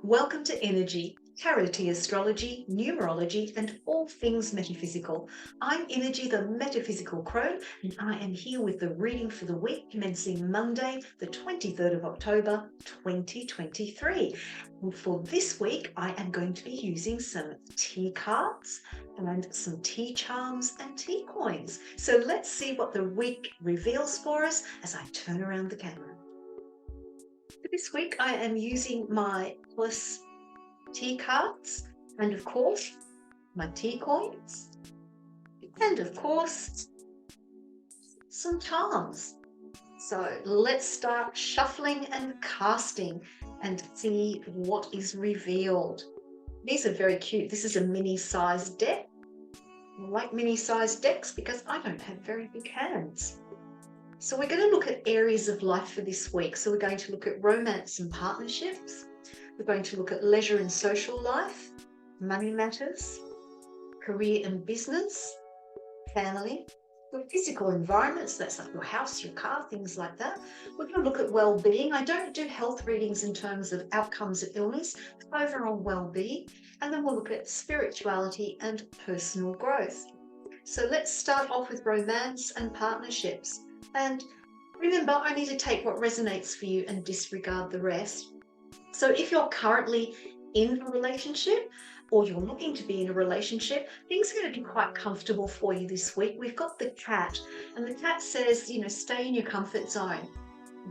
Welcome to Energy, Clarity Astrology, Numerology, and all things metaphysical. I'm Energy, the metaphysical crone, and I am here with the reading for the week commencing Monday, the 23rd of October, 2023. And for this week, I am going to be using some tea cards and some tea charms and tea coins. So let's see what the week reveals for us as I turn around the camera. This week I am using my Plus tea cards and of course my tea coins and of course some charms. So let's start shuffling and casting and see what is revealed. These are very cute. This is a mini sized deck. I like mini sized decks because I don't have very big hands. So we're going to look at areas of life for this week. So we're going to look at romance and partnerships. We're going to look at leisure and social life, money matters, career and business, family, your physical environments, that's like your house, your car, things like that. We're going to look at well-being. I don't do health readings in terms of outcomes of illness, but overall well-being. And then we'll look at spirituality and personal growth. So let's start off with romance and partnerships. And remember, I need to take what resonates for you and disregard the rest. So if you're currently in a relationship or you're looking to be in a relationship, things are going to be quite comfortable for you this week. We've got the cat, and the cat says, stay in your comfort zone.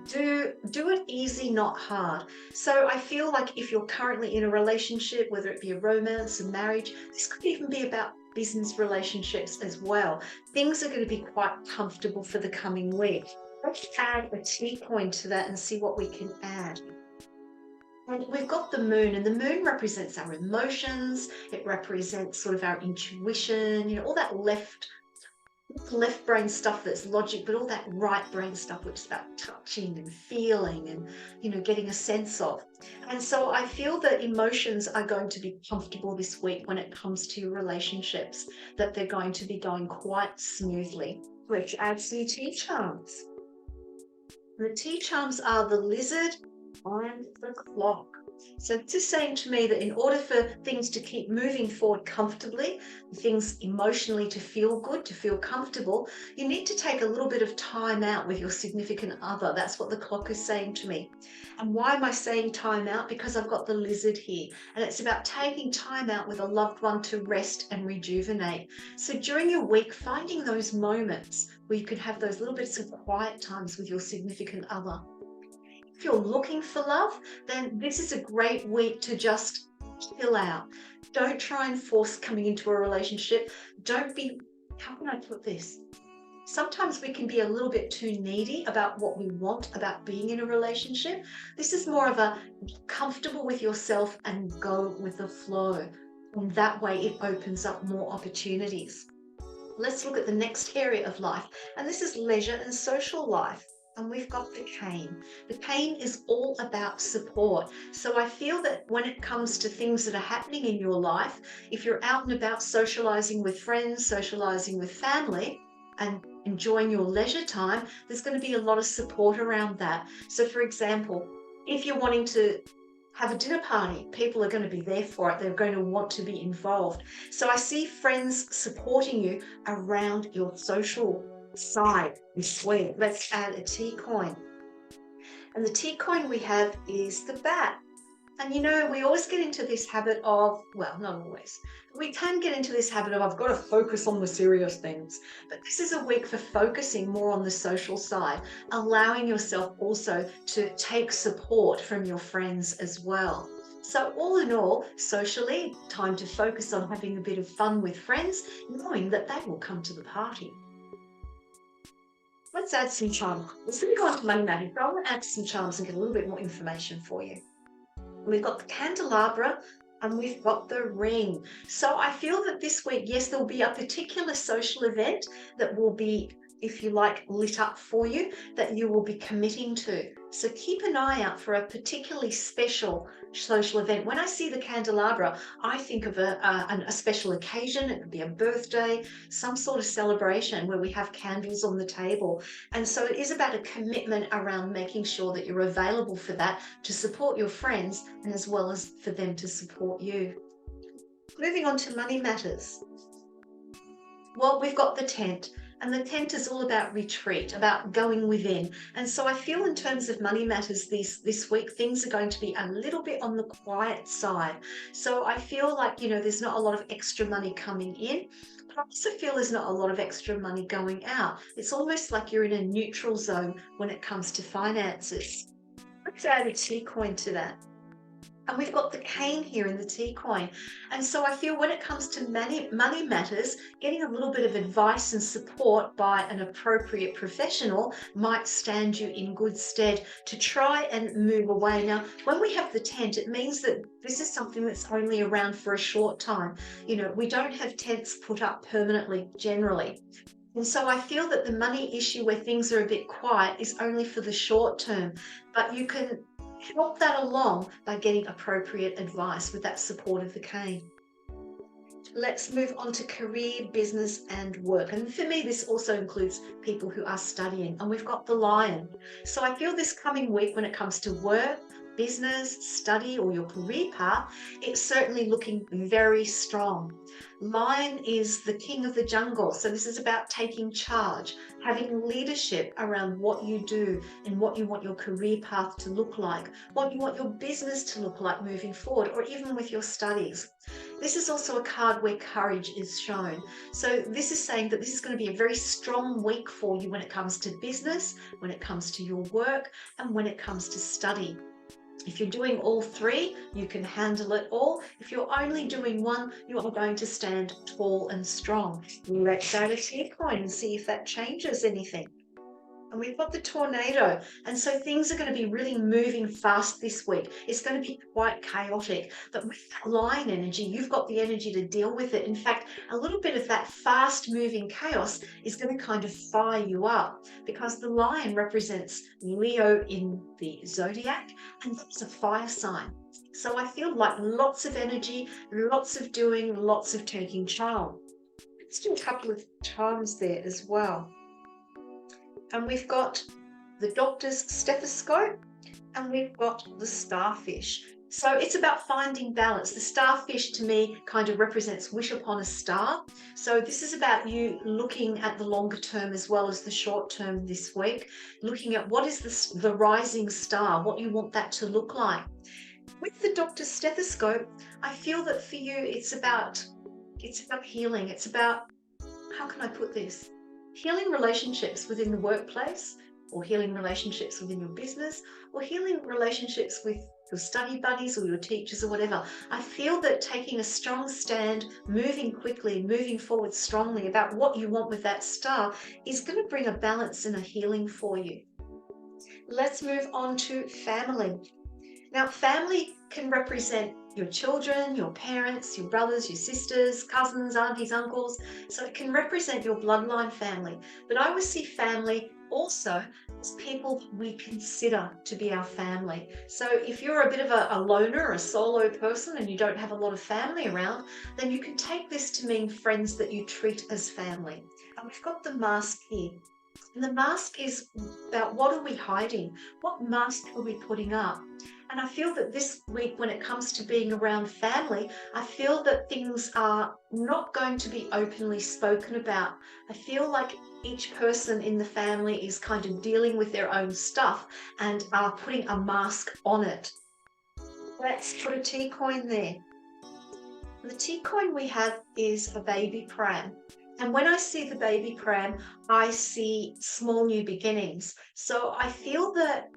Do it easy, not hard. So I feel like if you're currently in a relationship, whether it be a romance, a marriage, this could even be about business relationships as well. Things are going to be quite comfortable for the coming week. Let's add a tea coin to that and see what we can add. And we've got the moon, and the moon represents our emotions. It represents sort of our intuition, all that left brain stuff that's logic, but all that right brain stuff, which is about touching and feeling and, getting a sense of. And so I feel that emotions are going to be comfortable this week when it comes to your relationships, that they're going to be going quite smoothly, which adds the tea charms. The tea charms are the lizard and the clock. So this is saying to me that in order for things to keep moving forward comfortably, things emotionally to feel good, to feel comfortable, you need to take a little bit of time out with your significant other. That's what the clock is saying to me. And why am I saying time out? Because I've got the lizard here, and it's about taking time out with a loved one to rest and rejuvenate. So during your week, finding those moments where you can have those little bits of quiet times with your significant other. If you're looking for love, then this is a great week to just chill out. Don't try and force coming into a relationship. Don't be, how can I put this? Sometimes we can be a little bit too needy about what we want about being in a relationship. This is more of a comfortable with yourself and go with the flow. And that way it opens up more opportunities. Let's look at the next area of life. And this is leisure and social life. And we've got the cane. The cane is all about support. So I feel that when it comes to things that are happening in your life, if you're out and about socializing with friends, socializing with family, and enjoying your leisure time, there's going to be a lot of support around that. So for example, if you're wanting to have a dinner party, people are going to be there for it. They're going to want to be involved. So I see friends supporting you around your social side this week. Let's add a tea coin. And the tea coin we have is the bat. And we always get into this habit of, well, not always, but we can get into this habit of, I've got to focus on the serious things. But this is a week for focusing more on the social side, allowing yourself also to take support from your friends as well. So all in all, socially, time to focus on having a bit of fun with friends, knowing that they will come to the party. Let's add some charms. Let's go on to money matters. I want to add some charms and get a little bit more information for you. We've got the candelabra and we've got the ring. So I feel that this week, yes, there'll be a particular social event that will be if you like, lit up for you that you will be committing to. So keep an eye out for a particularly special social event. When I see the candelabra, I think of a special occasion. It could be a birthday, some sort of celebration where we have candles on the table. And so it is about a commitment around making sure that you're available for that to support your friends and as well as for them to support you. Moving on to money matters. Well, we've got the tent, and the tent is all about retreat, about going within. And so I feel in terms of money matters this week, things are going to be a little bit on the quiet side. So I feel like, there's not a lot of extra money coming in, but I also feel there's not a lot of extra money going out. It's almost like you're in a neutral zone when it comes to finances. Let's add a T coin to that. And we've got the cane here in the T coin. And so I feel when it comes to money matters, getting a little bit of advice and support by an appropriate professional might stand you in good stead to try and move away. Now, when we have the tent, it means that this is something that's only around for a short time. We don't have tents put up permanently generally. And so I feel that the money issue where things are a bit quiet is only for the short term, but you can help that along by getting appropriate advice with that support of the cane. Let's move on to career, business, and work. And for me, this also includes people who are studying. And we've got the lion. So I feel this coming week when it comes to work, business, study, or your career path, it's certainly looking very strong. Lion is the king of the jungle. So this is about taking charge, having leadership around what you do and what you want your career path to look like, what you want your business to look like moving forward, or even with your studies. This is also a card where courage is shown. So this is saying that this is going to be a very strong week for you when it comes to business, when it comes to your work, and when it comes to study. If you're doing all three, you can handle it all. If you're only doing one, you are going to stand tall and strong. Let's add a T coin and see if that changes anything. And we've got the tornado. And so things are going to be really moving fast this week. It's going to be quite chaotic. But with that lion energy, you've got the energy to deal with it. In fact, a little bit of that fast moving chaos is going to kind of fire you up because the lion represents Leo in the zodiac, and that's a fire sign. So I feel like lots of energy, lots of doing, lots of taking charge. Let's do a couple of charms there as well. And we've got the doctor's stethoscope, and we've got the starfish. So it's about finding balance. The starfish to me kind of represents wish upon a star. So this is about you looking at the longer term as well as the short term this week, looking at what is the rising star, what you want that to look like. With the doctor's stethoscope, I feel that for you, it's about healing. It's about, how can I put this? Healing relationships within the workplace, or healing relationships within your business, or healing relationships with your study buddies or your teachers or whatever. I feel that taking a strong stand, moving quickly, moving forward strongly about what you want with that star is going to bring a balance and a healing for you. Let's move on to family. Now, family can represent your children, your parents, your brothers, your sisters, cousins, aunties, uncles. So it can represent your bloodline family. But I always see family also as people we consider to be our family. So if you're a bit of a loner, a solo person, and you don't have a lot of family around, then you can take this to mean friends that you treat as family. And we've got the mask here. And the mask is about what are we hiding? What mask are we putting up? And I feel that this week, when it comes to being around family, I feel that things are not going to be openly spoken about. I feel like each person in the family is kind of dealing with their own stuff and are putting a mask on it. Let's put a T coin there. The T coin we have is a baby pram. And when I see the baby pram, I see small new beginnings. So I feel that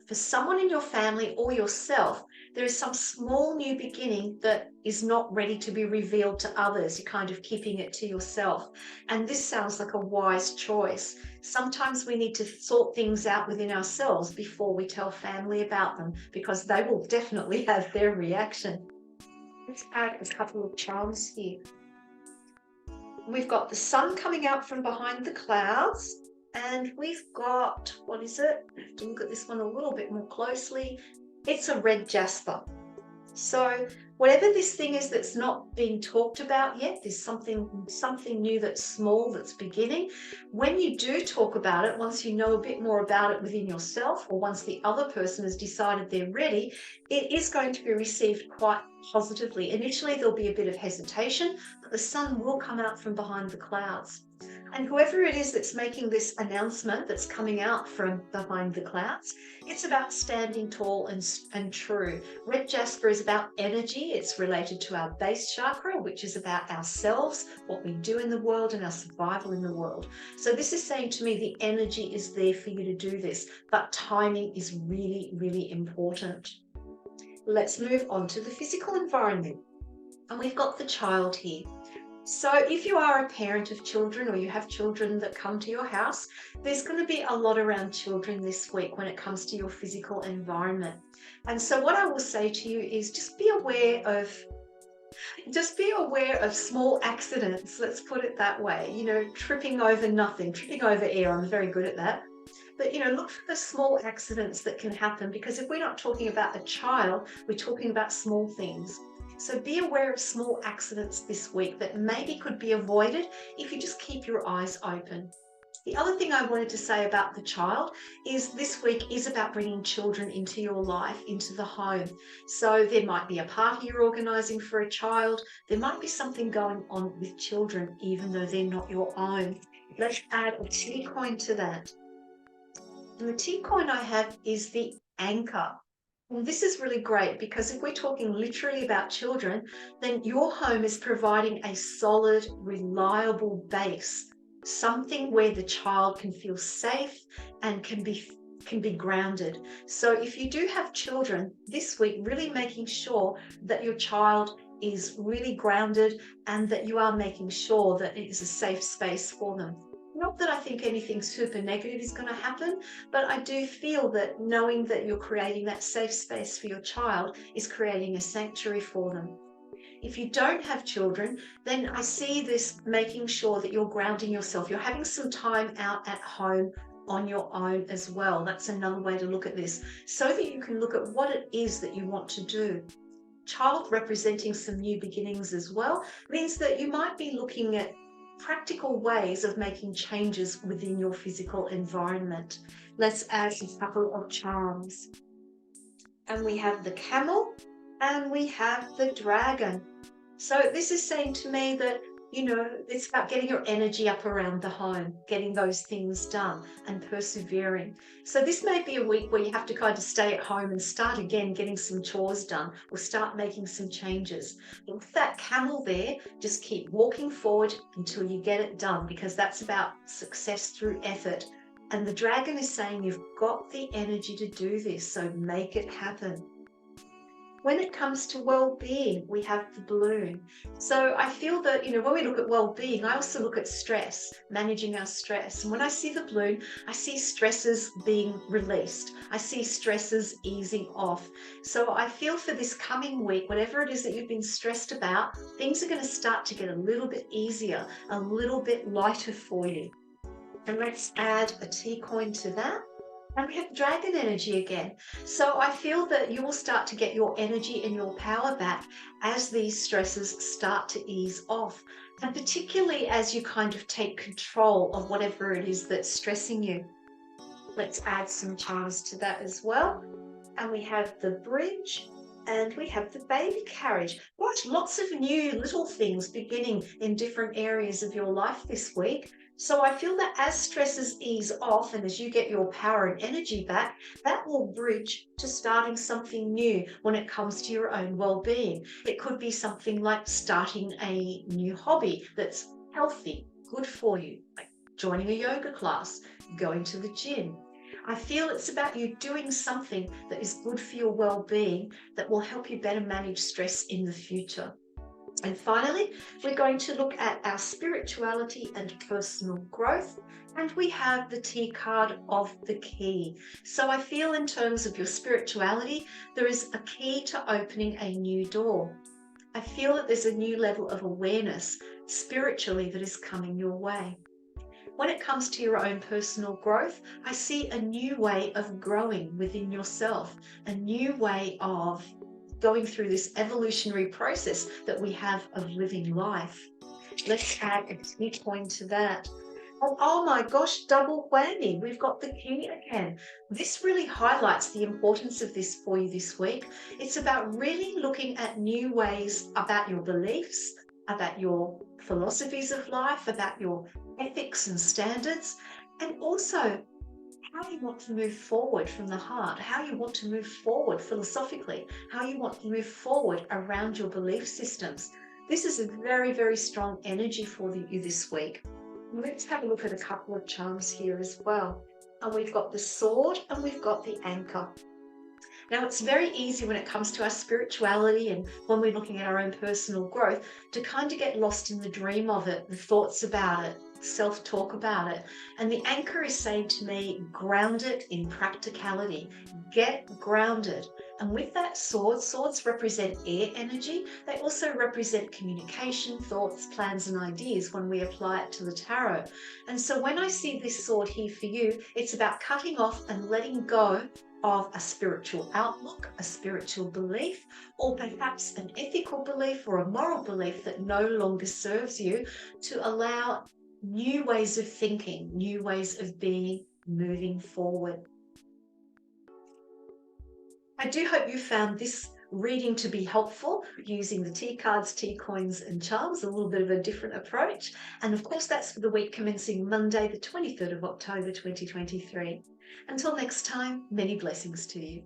for someone in your family or yourself, there is some small new beginning that is not ready to be revealed to others. You're kind of keeping it to yourself. And this sounds like a wise choice. Sometimes we need to sort things out within ourselves before we tell family about them, because they will definitely have their reaction. Let's add a couple of charms here. We've got the sun coming out from behind the clouds, and we've got, what is it? I have to look at this one a little bit more closely. It's a red jasper. So whatever this thing is that's not being talked about yet, there's something new that's small, that's beginning. When you do talk about it, once you know a bit more about it within yourself, or once the other person has decided they're ready, it is going to be received quite positively. Initially, there'll be a bit of hesitation, but the sun will come out from behind the clouds. And whoever it is that's making this announcement that's coming out from behind the clouds, it's about standing tall and true. Red jasper is about energy. It's related to our base chakra, which is about ourselves, what we do in the world, and our survival in the world. So this is saying to me the energy is there for you to do this, but timing is really, really important. Let's move on to the physical environment. And we've got the child here. So if you are a parent of children, or you have children that come to your house, there's going to be a lot around children this week when it comes to your physical environment. And so what I will say to you is just be aware of small accidents, let's put it that way. Tripping over nothing, tripping over air. I'm very good at that. But look for the small accidents that can happen, because if we're not talking about a child, we're talking about small things. So be aware of small accidents this week that maybe could be avoided if you just keep your eyes open. The other thing I wanted to say about the child is this week is about bringing children into your life, into the home. So there might be a party you're organising for a child. There might be something going on with children, even though they're not your own. Let's add a T coin to that. And the T coin I have is the anchor. Well, this is really great, because if we're talking literally about children, then your home is providing a solid, reliable base, something where the child can feel safe and can be grounded. So if you do have children this week, really making sure that your child is really grounded and that you are making sure that it is a safe space for them. Not that I think anything super negative is going to happen, but I do feel that knowing that you're creating that safe space for your child is creating a sanctuary for them. If you don't have children, then I see this making sure that you're grounding yourself. You're having some time out at home on your own as well. That's another way to look at this, so that you can look at what it is that you want to do. Child representing some new beginnings as well means that you might be looking at practical ways of making changes within your physical environment. Let's add a couple of charms. And we have the camel and we have the dragon. So this is saying to me that, it's about getting your energy up around the home, getting those things done and persevering. So this may be a week where you have to kind of stay at home and start again getting some chores done, or start making some changes. But with that camel there, just keep walking forward until you get it done, because that's about success through effort. And the dragon is saying you've got the energy to do this, so make it happen. When it comes to well-being, we have the balloon. So I feel that, when we look at well-being, I also look at stress, managing our stress. And when I see the balloon, I see stresses being released. I see stresses easing off. So I feel for this coming week, whatever it is that you've been stressed about, things are going to start to get a little bit easier, a little bit lighter for you. And let's add a T coin to that. And we have dragon energy again. So I feel that you will start to get your energy and your power back as these stresses start to ease off. And particularly as you kind of take control of whatever it is that's stressing you. Let's add some charms to that as well. And we have the bridge and we have the baby carriage. Watch, lots of new little things beginning in different areas of your life this week. So I feel that as stresses ease off and as you get your power and energy back, that will bridge to starting something new when it comes to your own well-being. It could be something like starting a new hobby that's healthy, good for you, like joining a yoga class, going to the gym. I feel it's about you doing something that is good for your well-being that will help you better manage stress in the future. And finally, we're going to look at our spirituality and personal growth. And we have the T card of the key. So I feel in terms of your spirituality, there is a key to opening a new door. I feel that there's a new level of awareness spiritually that is coming your way. When it comes to your own personal growth, I see a new way of growing within yourself, a new way of going through this evolutionary process that we have of living life. Let's add a key point to that. Oh my gosh, double whammy. We've got the king again. This really highlights the importance of this for you this week. It's about really looking at new ways about your beliefs, about your philosophies of life, about your ethics and standards, and also how you want to move forward from the heart, how you want to move forward philosophically, how you want to move forward around your belief systems. This is a very, very strong energy for you this week. Let's have a look at a couple of charms here as well. And we've got the sword and we've got the anchor. Now, it's very easy when it comes to our spirituality and when we're looking at our own personal growth to kind of get lost in the dream of it, the thoughts about it, self-talk about it. And the anchor is saying to me, ground it in practicality. Get grounded. And with that sword, swords represent air energy. They also represent communication, thoughts, plans, and ideas when we apply it to the tarot. And so when I see this sword here for you, it's about cutting off and letting go of a spiritual outlook, a spiritual belief, or perhaps an ethical belief or a moral belief that no longer serves you, to allow new ways of thinking, new ways of being, moving forward. I do hope you found this reading to be helpful, using the tea cards, tea coins and charms, a little bit of a different approach. And of course, that's for the week commencing Monday, the 23rd of October, 2023. Until next time, many blessings to you.